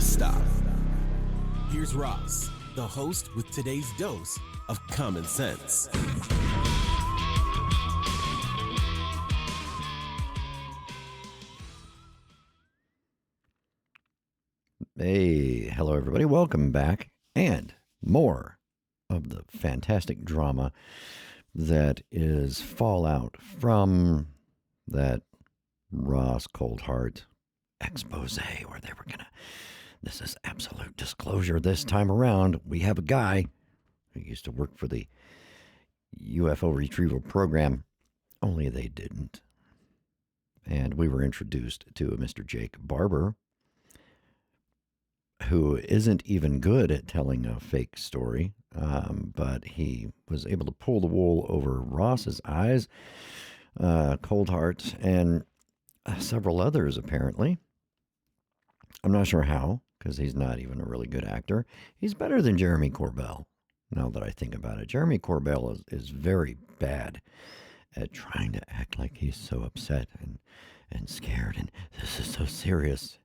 just stop. Here's Ross, the host with today's dose of common sense. Hey, hello everybody. Welcome back, and more of the fantastic drama that is fallout from that Ross Coldheart expose where they were gonna, this is absolute disclosure this time around. We have a guy who used to work for the UFO retrieval program, only they didn't. And we were introduced to a Mr. Jake Barber, who isn't even good at telling a fake story, but he was able to pull the wool over Ross's eyes, Coldheart, and several others, apparently. I'm not sure how, because he's not even a really good actor. He's better than Jeremy Corbell, now that I think about it. Jeremy Corbell is very bad at trying to act like he's so upset and scared, and this is so serious,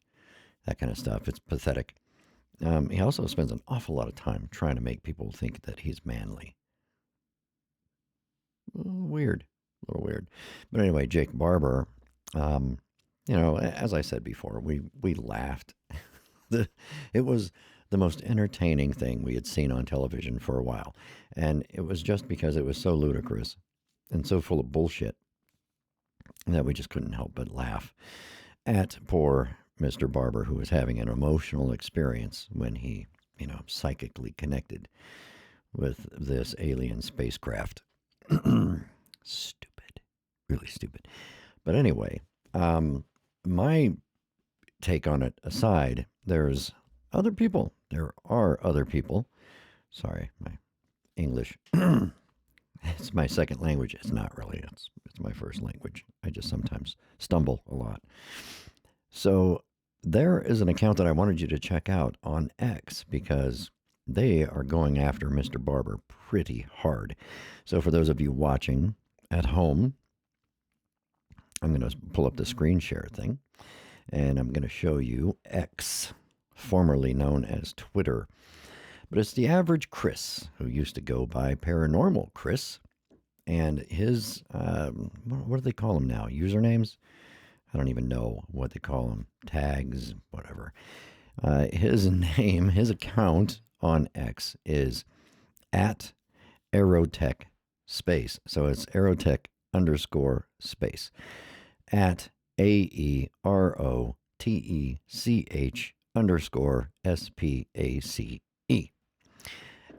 that kind of stuff. It's pathetic. He also spends an awful lot of time trying to make people think that he's manly. A little weird. But anyway, Jake Barber, as I said before, we laughed. It was the most entertaining thing we had seen on television for a while. And it was just because it was so ludicrous and so full of bullshit that we just couldn't help but laugh at poor Mr. Barber, who was having an emotional experience when he, psychically connected with this alien spacecraft. Stupid. Really stupid. But anyway, my take on it aside, there are other people. Sorry, my English. It's my second language. It's not really. It's my first language. I just sometimes stumble a lot. So there is an account that I wanted you to check out on X, because they are going after Mr. Barber pretty hard. So for those of you watching at home, I'm going to pull up the screen share thing, and I'm going to show you X, formerly known as Twitter. But it's the average Chris, who used to go by Paranormal Chris, and his, what do they call him now? Usernames? I don't even know what they call them. Tags, whatever. His name, his account on X is at Aerotech Space. So it's Aerotech _space. At AEROTECH _SPACE.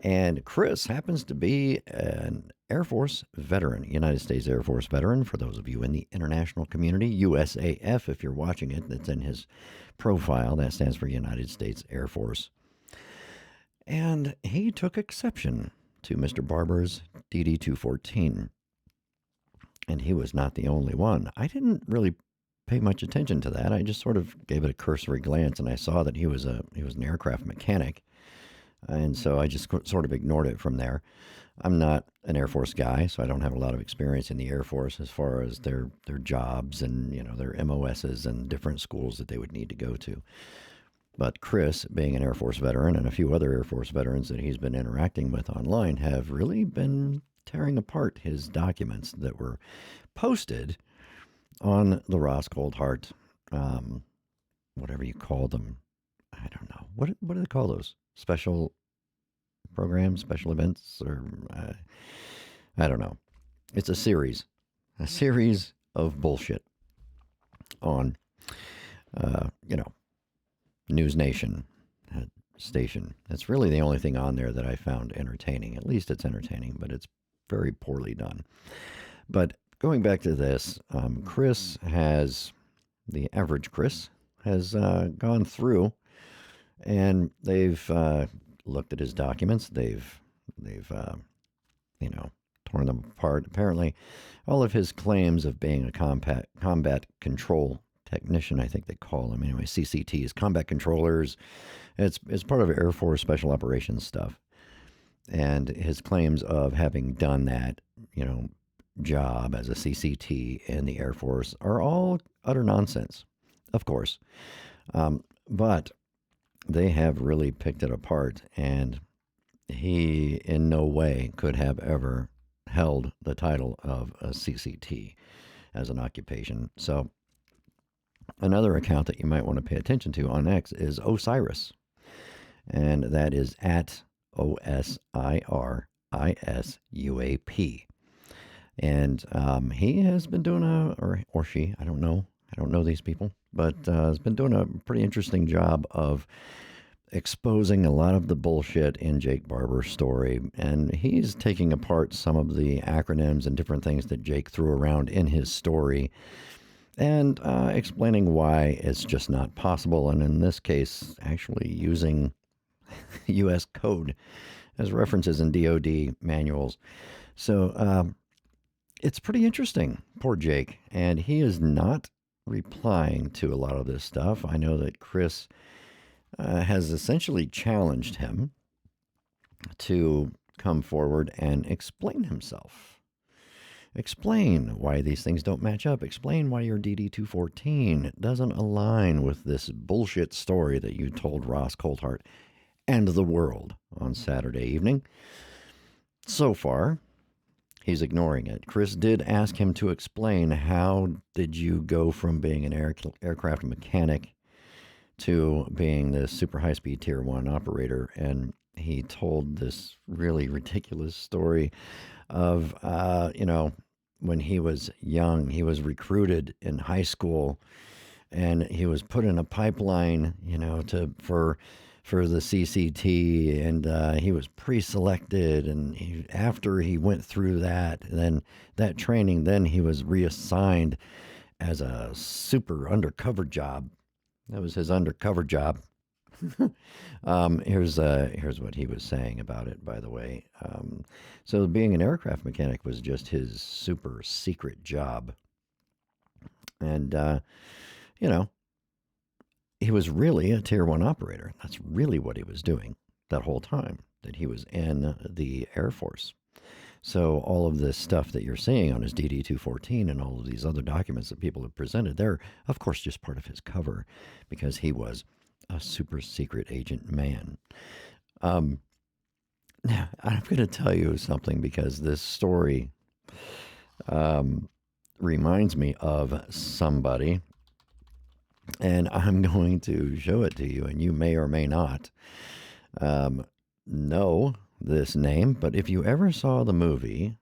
And Chris happens to be an Air Force veteran, United States Air Force veteran, for those of you in the international community, USAF, if you're watching it, that's in his profile. That stands for United States Air Force. And he took exception to Mr. Barber's DD-214. And he was not the only one. I didn't really pay much attention to that. I just sort of gave it a cursory glance, and I saw that he was an aircraft mechanic. And so I just sort of ignored it from there. I'm not an Air Force guy, so I don't have a lot of experience in the Air Force as far as their jobs and, their MOSs and different schools that they would need to go to. But Chris, being an Air Force veteran, and a few other Air Force veterans that he's been interacting with online, have really been tearing apart his documents that were posted on the Ross Coldheart, whatever you call them. I don't know. What do they call those? Special programs, special events, or I don't know. It's a series of bullshit on, News Nation station. That's really the only thing on there that I found entertaining. At least it's entertaining, but it's very poorly done. But going back to this, the average Chris has gone through, and they've looked at his documents. They've torn them apart. Apparently, all of his claims of being a combat control technician, I think they call them anyway, CCTs, combat controllers. It's part of Air Force Special Operations stuff. And his claims of having done that, job as a CCT in the Air Force are all utter nonsense, of course. But they have really picked it apart, and he in no way could have ever held the title of a CCT as an occupation. So another account that you might want to pay attention to on X is Osiris, and that is at OSIRISUAP. And he has been doing or she, I don't know. I don't know these people, but has been doing a pretty interesting job of exposing a lot of the bullshit in Jake Barber's story. And he's taking apart some of the acronyms and different things that Jake threw around in his story and explaining why it's just not possible. And in this case, actually using U.S. code as references in DoD manuals. So it's pretty interesting. Poor Jake. And he is not replying to a lot of this stuff. I know that Chris has essentially challenged him to come forward and explain himself. Explain why these things don't match up. Explain why your DD-214 doesn't align with this bullshit story that you told Ross Coulthart and the world on Saturday evening. So far, he's ignoring it. Chris did ask him to explain how did you go from being an aircraft mechanic to being the super high-speed Tier 1 operator, and he told this really ridiculous story of, when he was young, he was recruited in high school, and he was put in a pipeline, for the CCT, and he was pre-selected, and after he went through that, then that training, then he was reassigned as a super undercover job. That was his undercover job. Here's what he was saying about it, by the way. So being an aircraft mechanic was just his super secret job. And, he was really a Tier 1 operator. That's really what he was doing that whole time that he was in the Air Force. So all of this stuff that you're seeing on his DD-214 and all of these other documents that people have presented, they're, of course, just part of his cover because he was a super secret agent man. Now, I'm going to tell you something because this story reminds me of somebody, and I'm going to show it to you, and you may or may not know this name, but if you ever saw the movie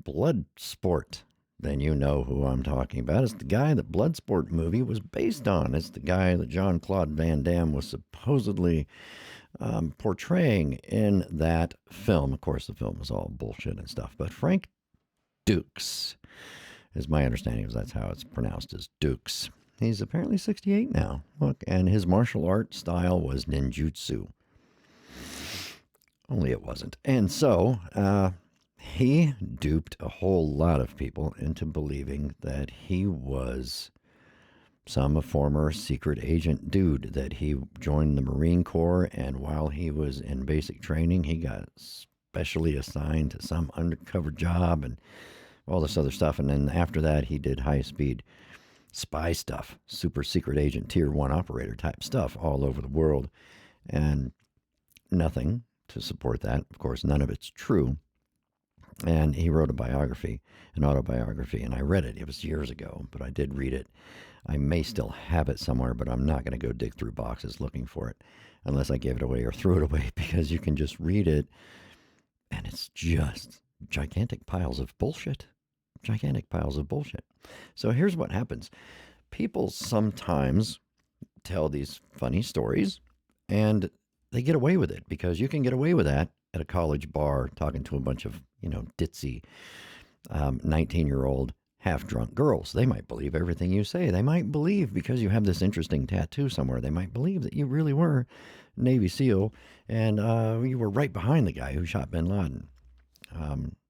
Bloodsport, then you know who I'm talking about. It's the guy that Bloodsport movie was based on. It's the guy that Jean-Claude Van Damme was supposedly portraying in that film. Of course, the film was all bullshit and stuff, but Frank Dukes is my understanding, is that's how it's pronounced, as Dukes. He's apparently 68 now. Look, and his martial art style was ninjutsu. Only it wasn't. And so he duped a whole lot of people into believing that he was some former secret agent dude, that he joined the Marine Corps, and while he was in basic training, he got specially assigned to some undercover job and all this other stuff. And then after that, he did high-speed spy stuff, super secret agent, Tier 1 operator type stuff all over the world. And nothing to support that. Of course, none of it's true. And he wrote an autobiography, and I read it. It was years ago, but I did read it. I may still have it somewhere, but I'm not going to go dig through boxes looking for it unless I gave it away or threw it away, because you can just read it, and it's just gigantic piles of bullshit. Gigantic piles of bullshit. So here's what happens. People sometimes tell these funny stories, and they get away with it, because you can get away with that at a college bar talking to a bunch of, ditzy 19-year-old half-drunk girls. They might believe everything you say. They might believe, because you have this interesting tattoo somewhere, they might believe that you really were Navy SEAL and you were right behind the guy who shot bin Laden.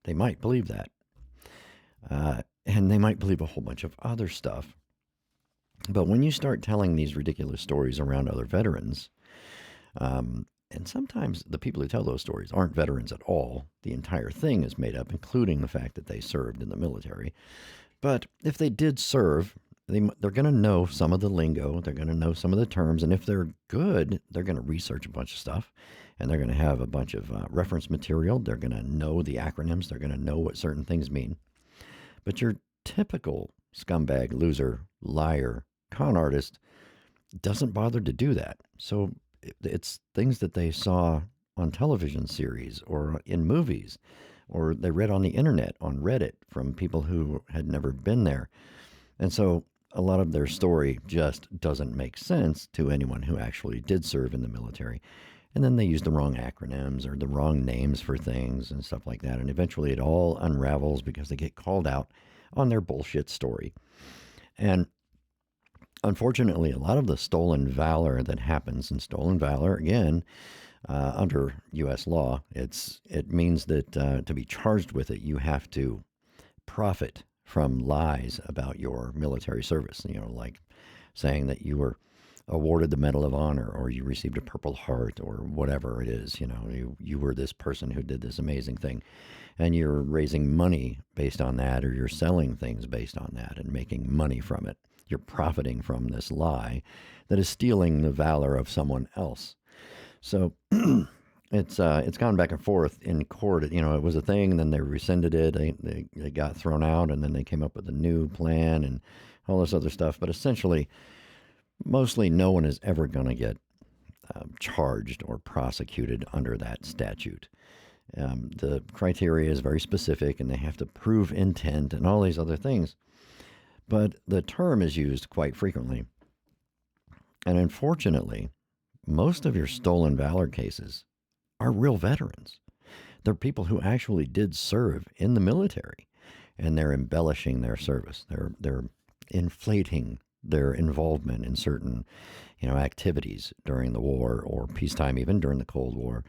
They might believe that. And they might believe a whole bunch of other stuff. But when you start telling these ridiculous stories around other veterans, and sometimes the people who tell those stories aren't veterans at all. The entire thing is made up, including the fact that they served in the military. But if they did serve they're going to know some of the lingo. They're going to know some of the terms. And if they're good, they're going to research a bunch of stuff. And they're going to have a bunch of reference material. They're going to know the acronyms. They're going to know what certain things mean. But your typical scumbag, loser, liar, con artist doesn't bother to do that. So it's things that they saw on television series or in movies, or they read on the internet, on Reddit, from people who had never been there. And so a lot of their story just doesn't make sense to anyone who actually did serve in the military. And then they use the wrong acronyms or the wrong names for things and stuff like that. And eventually it all unravels because they get called out on their bullshit story. And unfortunately, a lot of the stolen valor that happens, and stolen valor, again, under U.S. law, it means that to be charged with it, you have to profit from lies about your military service. Like saying that you were awarded the Medal of Honor, or you received a Purple Heart, or whatever it is. You were this person who did this amazing thing, and you're raising money based on that, or you're selling things based on that and making money from it. You're profiting from this lie that is stealing the valor of someone else. So it's gone back and forth in court. It was a thing, and then they rescinded it. They got thrown out, and then they came up with a new plan and all this other stuff. But essentially, mostly no one is ever going to get charged or prosecuted under that statute. The criteria is very specific, and they have to prove intent and all these other things. But the term is used quite frequently. And unfortunately, most of your stolen valor cases are real veterans. They're people who actually did serve in the military, and they're embellishing their service. They're inflating their involvement in certain, activities during the war or peacetime, even during the Cold War.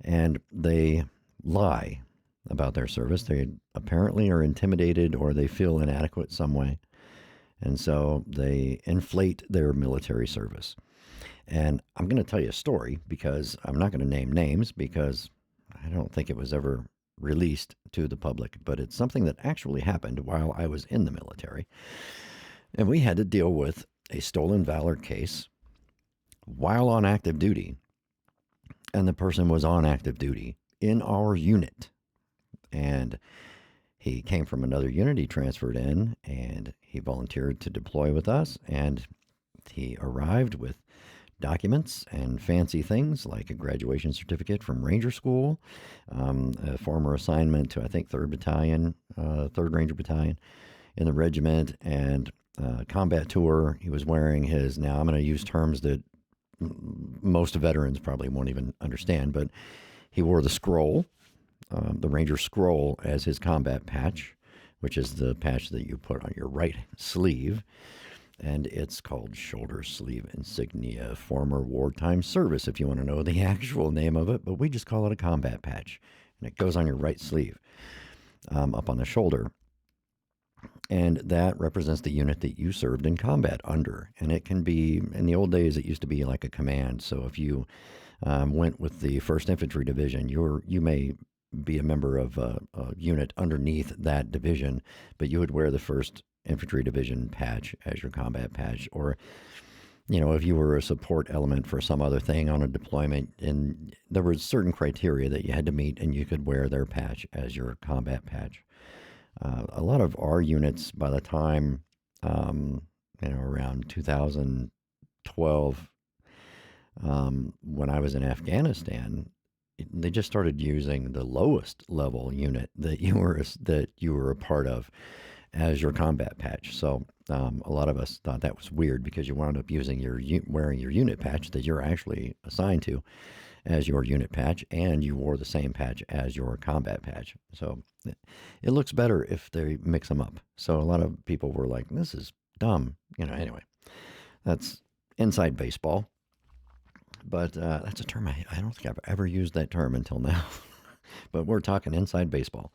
And they lie about their service. They apparently are intimidated, or they feel inadequate some way. And so they inflate their military service. And I'm going to tell you a story, because I'm not going to name names, because I don't think it was ever released to the public, but it's something that actually happened while I was in the military. And we had to deal with a stolen valor case while on active duty. And the person was on active duty in our unit. And he came from another unit. He transferred in, and he volunteered to deploy with us. And he arrived with documents and fancy things like a graduation certificate from Ranger School, a former assignment to, I think, 3rd Battalion, 3rd Ranger Battalion in the regiment, and combat tour. He was wearing his, now I'm going to use terms that most veterans probably won't even understand, but he wore the scroll, the Ranger scroll, as his combat patch, which is the patch that you put on your right sleeve. And it's called Shoulder Sleeve Insignia Former Wartime Service, if you want to know the actual name of it. But we just call it a combat patch. And it goes on your right sleeve, up on the shoulder. And that represents the unit that you served in combat under. And it can be, in the old days, it used to be like a command. So if you went with the 1st Infantry Division, you may be a member of a unit underneath that division, but you would wear the 1st Infantry Division patch as your combat patch. Or, if you were a support element for some other thing on a deployment, and there were certain criteria that you had to meet, and you could wear their patch as your combat patch. A lot of our units, by the time, around 2012, when I was in Afghanistan, they just started using the lowest level unit that you were a part of as your combat patch. So a lot of us thought that was weird, because you wound up wearing your unit patch that you're actually assigned to as your unit patch, and you wore the same patch as your combat patch. So it looks better if they mix them up. So a lot of people were like, this is dumb. Anyway, that's inside baseball. But that's a term, I don't think I've ever used that term until now. But we're talking inside baseball.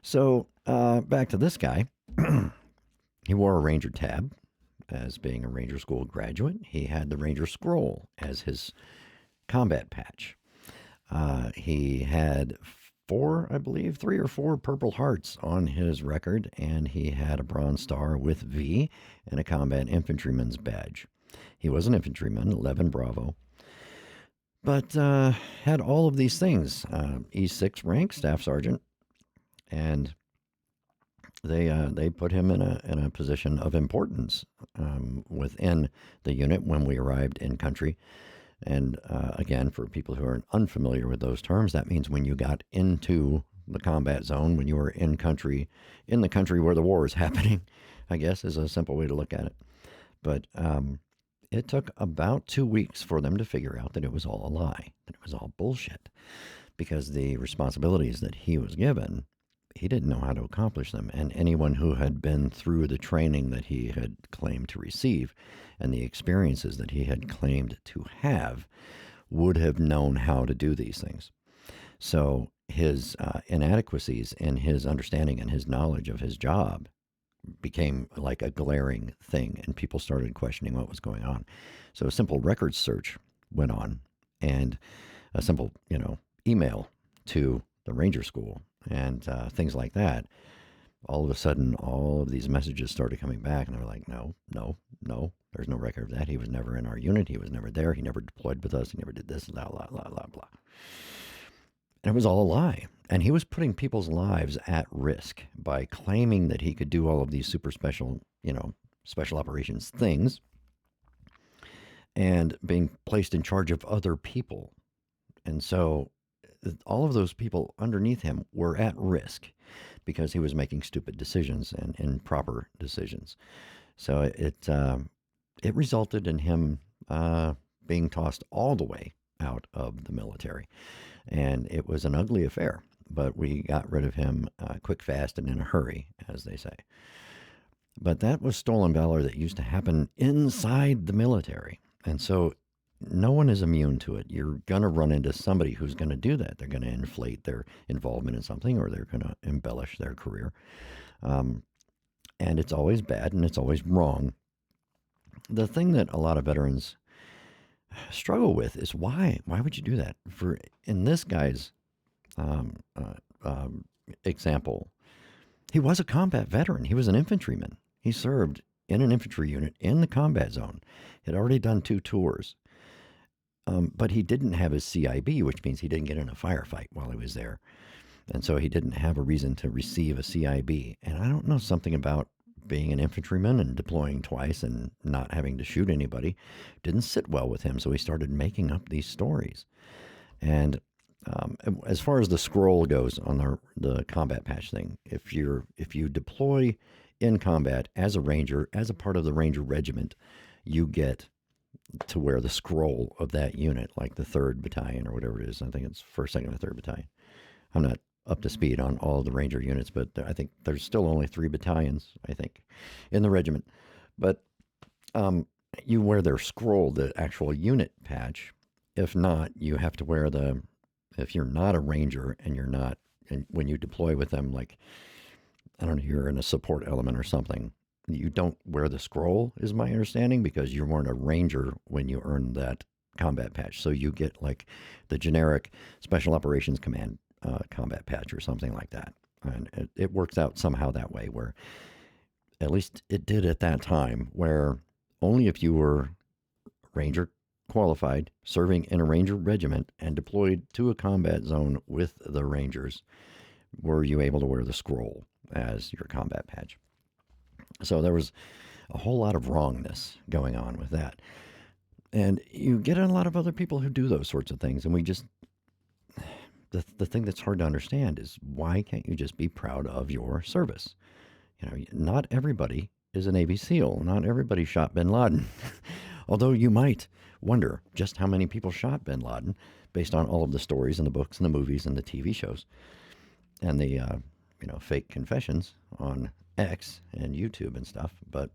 So back to this guy. He wore a Ranger tab as being a Ranger School graduate. He had the Ranger scroll as his combat patch. He had four, I believe, 3 or 4 Purple Hearts on his record, and he had a Bronze Star with V and a Combat Infantryman's badge. He was an infantryman, 11 Bravo, but had all of these things. E6 rank, Staff Sergeant, and they put him in a position of importance within the unit when we arrived in country. And again, for people who are unfamiliar with those terms, that means when you got into the combat zone, when you were in the country where the war is happening, I guess is a simple way to look at it. But it took about 2 weeks for them to figure out that it was all a lie, that it was all bullshit, because the responsibilities that he was given, he didn't know how to accomplish them. And anyone who had been through the training that he had claimed to receive and the experiences that he had claimed to have would have known how to do these things. So his inadequacies in his understanding and his knowledge of his job became like a glaring thing, and people started questioning what was going on. So a simple records search went on, and a simple, email to the Ranger School and things like that. All of a sudden, all of these messages started coming back, and they were like, no, there's no record of that. He was never in our unit. He was never there. He never deployed with us. He never did this, blah, blah, blah, blah, blah. And it was all a lie. And he was putting people's lives at risk by claiming that he could do all of these super special, special operations things and being placed in charge of other people. And so all of those people underneath him were at risk because he was making stupid decisions and improper decisions. So it resulted in him being tossed all the way out of the military. And it was an ugly affair, but we got rid of him quick, fast, and in a hurry, as they say. But that was stolen valor that used to happen inside the military. And so no one is immune to it. You're going to run into somebody who's going to do that. They're going to inflate their involvement in something, or they're going to embellish their career. And it's always bad, and it's always wrong. The thing that a lot of veterans struggle with is why would you do that? In this guy's example, he was a combat veteran. He was an infantryman. He served in an infantry unit in the combat zone. He had already done 2 tours. But he didn't have his CIB, which means he didn't get in a firefight while he was there. And so he didn't have a reason to receive a CIB. And I don't know, something about being an infantryman and deploying twice and not having to shoot anybody didn't sit well with him. So he started making up these stories. And as far as the scroll goes on the combat patch thing, if you deploy in combat as a ranger, as a part of the Ranger Regiment, you get to wear the scroll of that unit, like the 3rd Battalion or whatever it is. I think it's 1st, 2nd, and 3rd Battalion. I'm not up to speed on all of the Ranger units, but I think there's still only 3 battalions, I think, in the regiment. But you wear their scroll, the actual unit patch. If not, you have to wear if you're not a Ranger and when you deploy with them, like, I don't know, you're in a support element or something, you don't wear the scroll, is my understanding, because you weren't a Ranger when you earned that combat patch. So you get like the generic Special Operations Command combat patch or something like that. And it works out somehow that way, where at least it did at that time, where only if you were Ranger qualified, serving in a Ranger regiment and deployed to a combat zone with the Rangers, were you able to wear the scroll as your combat patch. So there was a whole lot of wrongness going on with that. And you get a lot of other people who do those sorts of things. And we just, the thing that's hard to understand is, why can't you just be proud of your service? Not everybody is a Navy SEAL. Not everybody shot bin Laden. Although you might wonder just how many people shot bin Laden based on all of the stories and the books and the movies and the TV shows and the, fake confessions on X and YouTube and stuff. But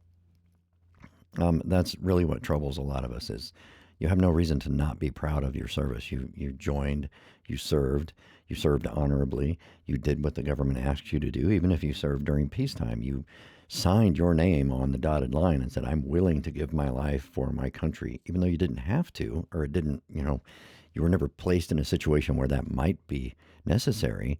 that's really what troubles a lot of us, is you have no reason to not be proud of your service. You joined, you served honorably, you did what the government asked you to do. Even if you served during peacetime, you signed your name on the dotted line and said, I'm willing to give my life for my country, even though you didn't have to, or it didn't, you were never placed in a situation where that might be necessary,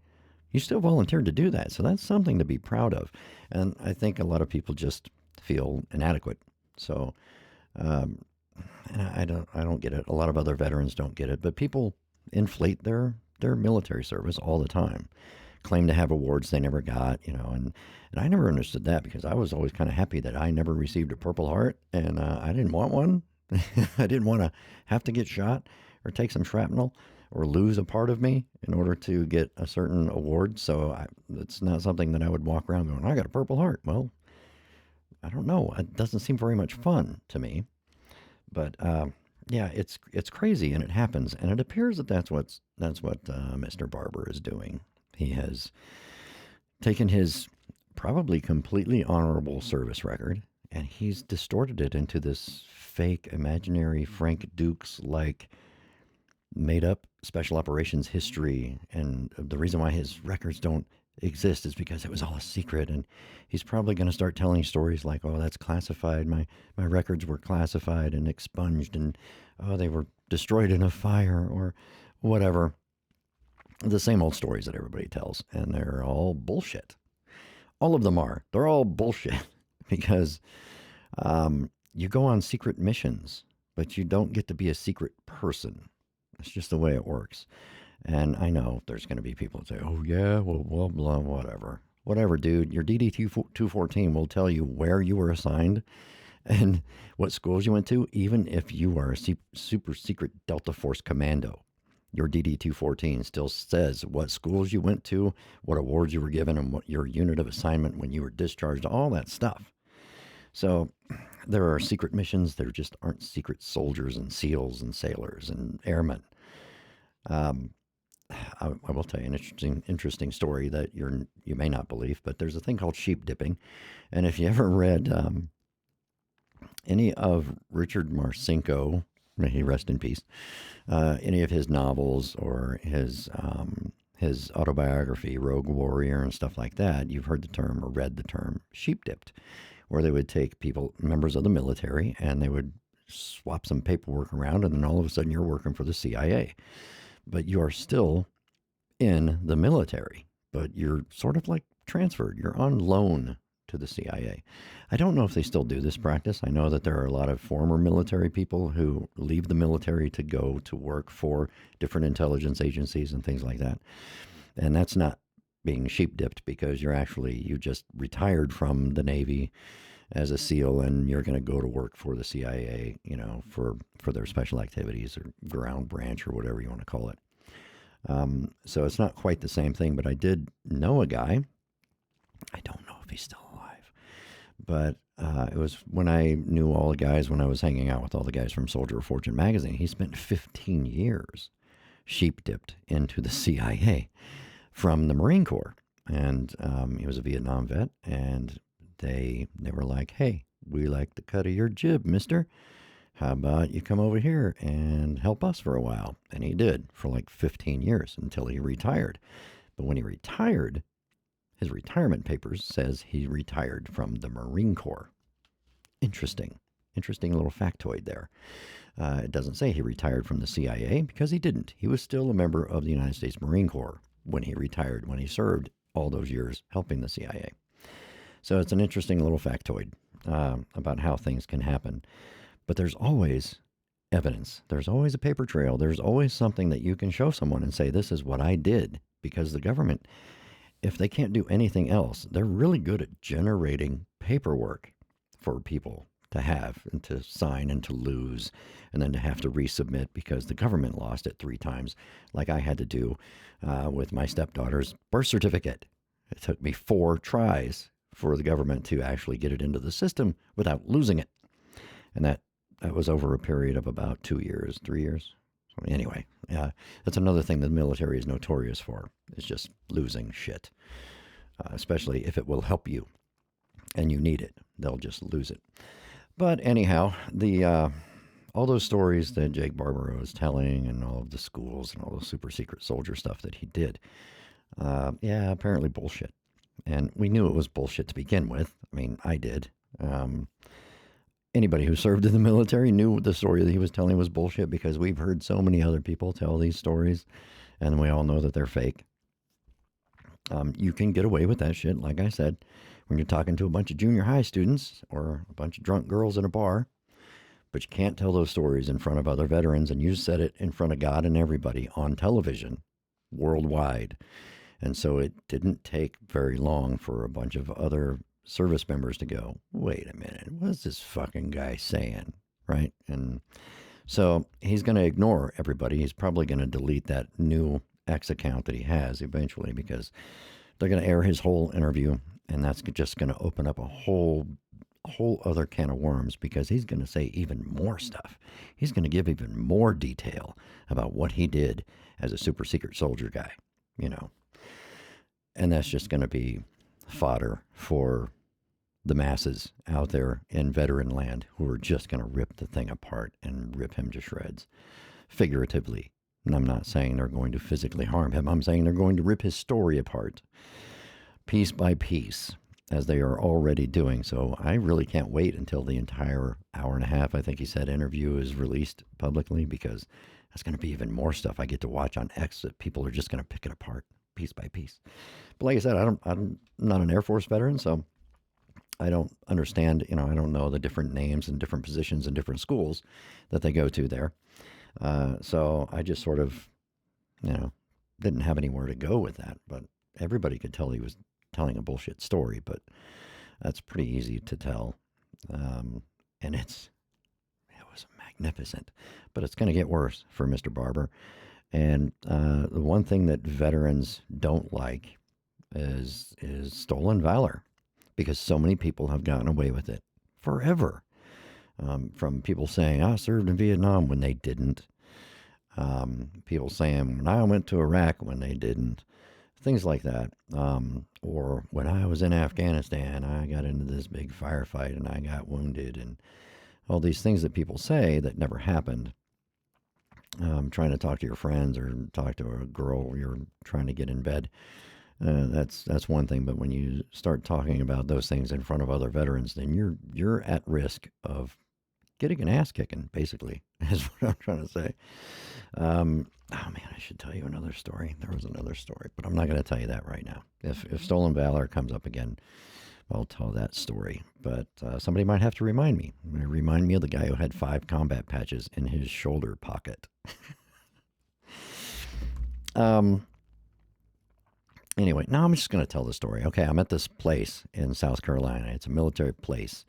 you still volunteered to do that. So that's something to be proud of. And I think a lot of people just feel inadequate. So, um, and I don't get it. A lot of other veterans don't get it, but people inflate their military service all the time, claim to have awards they never got, and I never understood that because I was always kind of happy that I never received a Purple Heart, and I didn't want one. I didn't want to have to get shot or take some shrapnel or lose a part of me in order to get a certain award. So it's not something that I would walk around going, I got a Purple Heart. Well, I don't know. It doesn't seem very much fun to me. But yeah, it's crazy, and it happens, and it appears that that's what Mr. Barber is doing. He has taken his probably completely honorable service record, and he's distorted it into this fake, imaginary Frank Dukes like made up special operations history. And the reason why his records don't exist is because it was all a secret. And he's probably going to start telling stories like, oh, that's classified. My records were classified and expunged, and oh, they were destroyed in a fire or whatever. The same old stories that everybody tells. And they're all bullshit. All of them are. They're all bullshit because you go on secret missions, but you don't get to be a secret person. It's just the way it works. And I know there's going to be people that say, oh, yeah, well, blah, blah, whatever. Whatever, dude. Your DD 214 will tell you where you were assigned and what schools you went to, even if you are a super secret Delta Force commando. Your DD 214 still says what schools you went to, what awards you were given, and what your unit of assignment when you were discharged, all that stuff. So there are secret missions. There just aren't secret soldiers and SEALs and sailors and airmen. I will tell you an interesting story that you may not believe, but there's a thing called sheep dipping. And if you ever read any of Richard Marcinko, may he rest in peace, any of his novels or his autobiography, Rogue Warrior, and stuff like that, you've heard the term or read the term sheep dipped, where they would take people, members of the military, and they would swap some paperwork around, and then all of a sudden you're working for the CIA. But you are still in the military, but you're sort of like transferred. You're on loan to the CIA. I don't know if they still do this practice. I know that there are a lot of former military people who leave the military to go to work for different intelligence agencies and things like that. And that's not being sheep dipped because you just retired from the Navy as a SEAL and you're going to go to work for the CIA, for their special activities or ground branch or whatever you want to call it. So it's not quite the same thing, but I did know a guy. I don't know if he's still alive, but it was when I knew all the guys, when I was hanging out with all the guys from Soldier of Fortune magazine. He spent 15 years sheep dipped into the CIA from the Marine Corps. And he was a Vietnam vet, and they were like, hey, we like the cut of your jib, mister. How about you come over here and help us for a while? And he did for like 15 years until he retired. But when he retired, his retirement papers says he retired from the Marine Corps. Interesting little factoid there. It doesn't say he retired from the CIA because he didn't. He was still a member of the United States Marine Corps when he retired, when he served all those years helping the CIA. So it's an interesting little factoid about how things can happen. But there's always evidence. There's always a paper trail. There's always something that you can show someone and say, this is what I did. Because the government, if they can't do anything else, they're really good at generating paperwork for people to have and to sign and to lose and then to have to resubmit because the government lost it 3 times, like I had to do with my stepdaughter's birth certificate. It took me 4 tries for the government to actually get it into the system without losing it. And that was over a period of about 2 years, 3 years. So anyway, that's another thing the military is notorious for, is just losing shit, especially if it will help you and you need it. They'll just lose it. But anyhow, all those stories that Jake Barber was telling and all of the schools and all the super secret soldier stuff that he did, apparently bullshit. And we knew it was bullshit to begin with. I mean, I did. Anybody who served in the military knew the story that he was telling was bullshit, because we've heard so many other people tell these stories, and we all know that they're fake. You can get away with that shit, like I said, when you're talking to a bunch of junior high students or a bunch of drunk girls in a bar, but you can't tell those stories in front of other veterans, and you said it in front of God and everybody on television worldwide. And so it didn't take very long for a bunch of other service members to go, wait a minute, what's this fucking guy saying? Right? And so he's going to ignore everybody. He's probably going to delete that new X account that he has eventually, because they're going to air his whole interview, and that's just going to open up a whole other can of worms, because he's going to say even more stuff. He's going to give even more detail about what he did as a super secret soldier guy, you know. And that's just going to be fodder for the masses out there in veteran land, who are just going to rip the thing apart and rip him to shreds, figuratively. And I'm not saying they're going to physically harm him. I'm saying they're going to rip his story apart, piece by piece, as they are already doing. So I really can't wait until the entire hour and a half, I think he said, interview is released publicly, because that's going to be even more stuff I get to watch on X that people are just going to pick it apart piece by piece. But like I said, I'm not an Air Force veteran, so I don't understand, I don't know the different names and different positions and different schools that they go to there. So I just sort of, didn't have anywhere to go with that. But everybody could tell he was telling a bullshit story, but that's pretty easy to tell. And it was magnificent, but it's going to get worse for Mr. Barber. And the one thing that veterans don't like is stolen valor, because so many people have gotten away with it forever. From people saying, I served in Vietnam when they didn't. People saying, when I went to Iraq when they didn't. Things like that. Or when I was in Afghanistan, I got into this big firefight and I got wounded. And all these things that people say that never happened. Trying to talk to your friends or talk to a girl you're trying to get in bed. That's one thing, but when you start talking about those things in front of other veterans, then you're at risk of getting an ass kicking, basically, is what I'm trying to say. Oh man, I should tell you another story. There was another story, but I'm not going to tell you that right now. If Stolen Valor comes up again, I'll tell that story. But somebody might have to remind me. Remind me of the guy who had 5 combat patches in his shoulder pocket. Anyway, now I'm just going to tell the story. Okay, I'm at this place in South Carolina. It's a military place,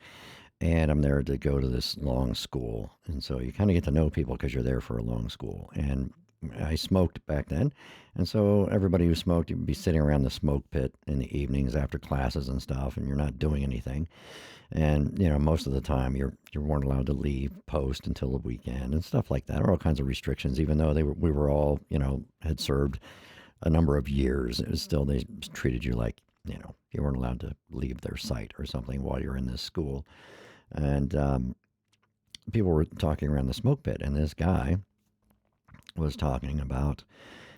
and I'm there to go to this long school. And so you kind of get to know people because you're there for a long school. And I smoked back then, and so everybody who smoked, you'd be sitting around the smoke pit in the evenings after classes and stuff, and you're not doing anything. And most of the time you weren't allowed to leave post until the weekend and stuff like that. There were all kinds of restrictions, even though we were all had served a number of years. It was still, they treated you like you weren't allowed to leave their site or something while you're in this school. And people were talking around the smoke pit, and this guy was talking about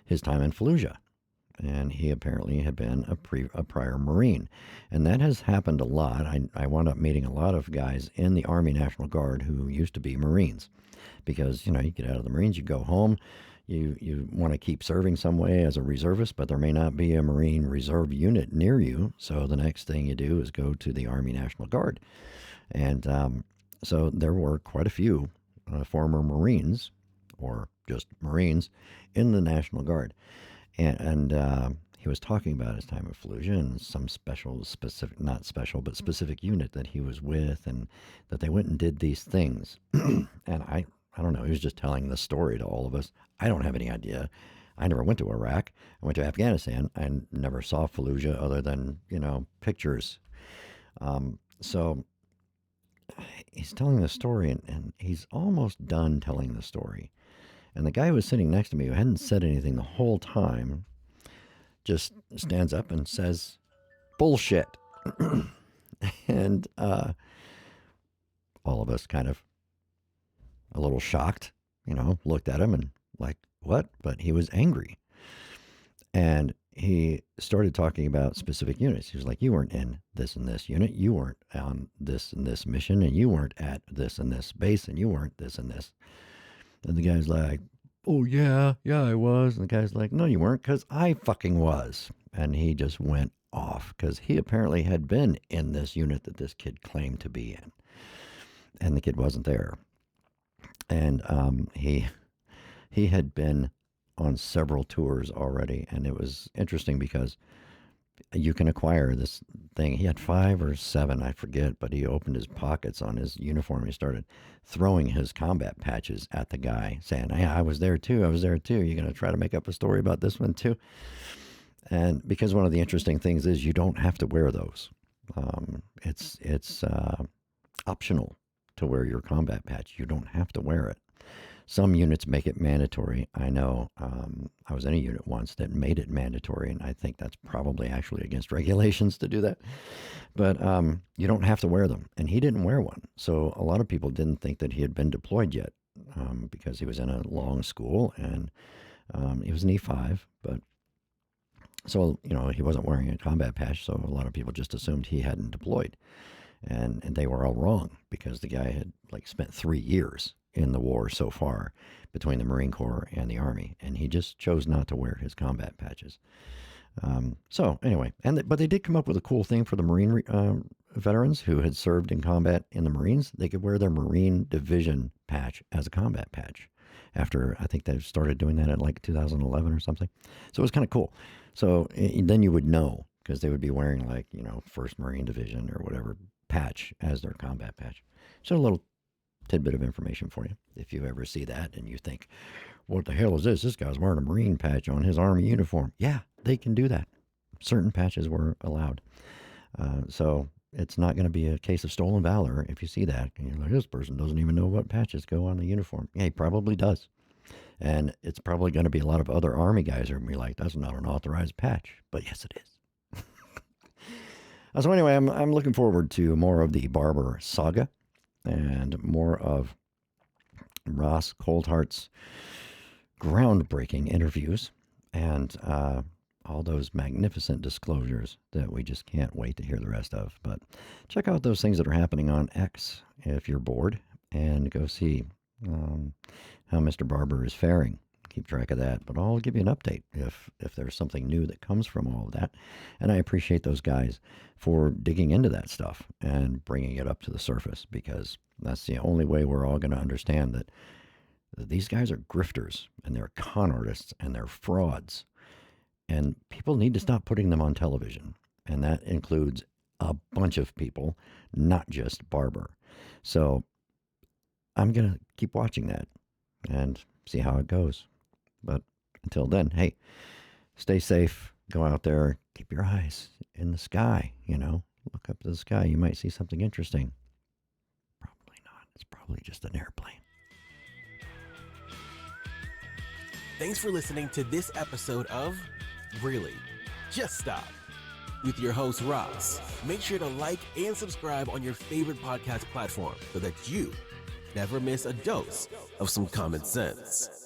his time in Fallujah. And he apparently had been a prior Marine. And that has happened a lot. I wound up meeting a lot of guys in the Army National Guard who used to be Marines. Because, you get out of the Marines, you go home, you want to keep serving some way as a reservist, but there may not be a Marine Reserve unit near you. So the next thing you do is go to the Army National Guard. And so there were quite a few former Marines, or just Marines, in the National Guard. And he was talking about his time at Fallujah and some not special, but specific unit that he was with, and that they went and did these things. And I don't know, he was just telling the story to all of us. I don't have any idea. I never went to Iraq. I went to Afghanistan. I never saw Fallujah other than, pictures. So he's telling the story, and he's almost done telling the story. And the guy who was sitting next to me, who hadn't said anything the whole time, just stands up and says, bullshit. And all of us kind of a little shocked, looked at him and like, what? But he was angry. And he started talking about specific units. He was like, you weren't in this and this unit. You weren't on this and this mission. And you weren't at this and this base. And you weren't this and this. And the guy's like, oh, yeah, I was. And the guy's like, no, you weren't, because I fucking was. And he just went off because he apparently had been in this unit that this kid claimed to be in. And the kid wasn't there. And he had been on several tours already. And it was interesting because you can acquire this thing. He had 5 or 7, I forget, but he opened his pockets on his uniform. He started throwing his combat patches at the guy, saying, hey, I was there too. You're going to try to make up a story about this one too? And because one of the interesting things is you don't have to wear those. It's optional to wear your combat patch. You don't have to wear it. Some units make it mandatory. I know I was in a unit once that made it mandatory, and I think that's probably actually against regulations to do that. But you don't have to wear them, and he didn't wear one. So a lot of people didn't think that he had been deployed yet because he was in a long school, and he was an E5. But so, he wasn't wearing a combat patch, so a lot of people just assumed he hadn't deployed. And they were all wrong because the guy had spent 3 years in the war so far between the Marine Corps and the Army, and he just chose not to wear his combat patches. So anyway, but they did come up with a cool thing for the Marine veterans who had served in combat in the Marines. They could wear their Marine Division patch as a combat patch. After I think they started doing that in 2011 or something. So it was kind of cool. So then you would know because they would be wearing 1st Marine Division or whatever patch as their combat patch. So a little tidbit of information for you if you ever see that and you think, what the hell is this? This guy's wearing a Marine patch on his Army uniform. Yeah, they can do that. Certain patches were allowed. So it's not going to be a case of stolen valor if you see that. And you're like, this person doesn't even know what patches go on the uniform. Yeah, he probably does. And it's probably going to be a lot of other Army guys who are going to be like, that's not an authorized patch. But yes, it is. So anyway, I'm looking forward to more of the Barber saga and more of Ross Coulthart's groundbreaking interviews and all those magnificent disclosures that we just can't wait to hear the rest of. But check out those things that are happening on X if you're bored, and go see how Mr. Barber is faring. Keep track of that. But I'll give you an update if there's something new that comes from all of that. And I appreciate those guys for digging into that stuff and bringing it up to the surface, because that's the only way we're all going to understand that these guys are grifters and they're con artists and they're frauds. And people need to stop putting them on television. And that includes a bunch of people, not just Barber. So I'm going to keep watching that and see how it goes. But until then, hey, stay safe. Go out there. Keep your eyes in the sky, Look up to the sky. You might see something interesting. Probably not. It's probably just an airplane. Thanks for listening to this episode of Really? Just Stop with your host, Ross. Make sure to like and subscribe on your favorite podcast platform so that you never miss a dose of some common sense.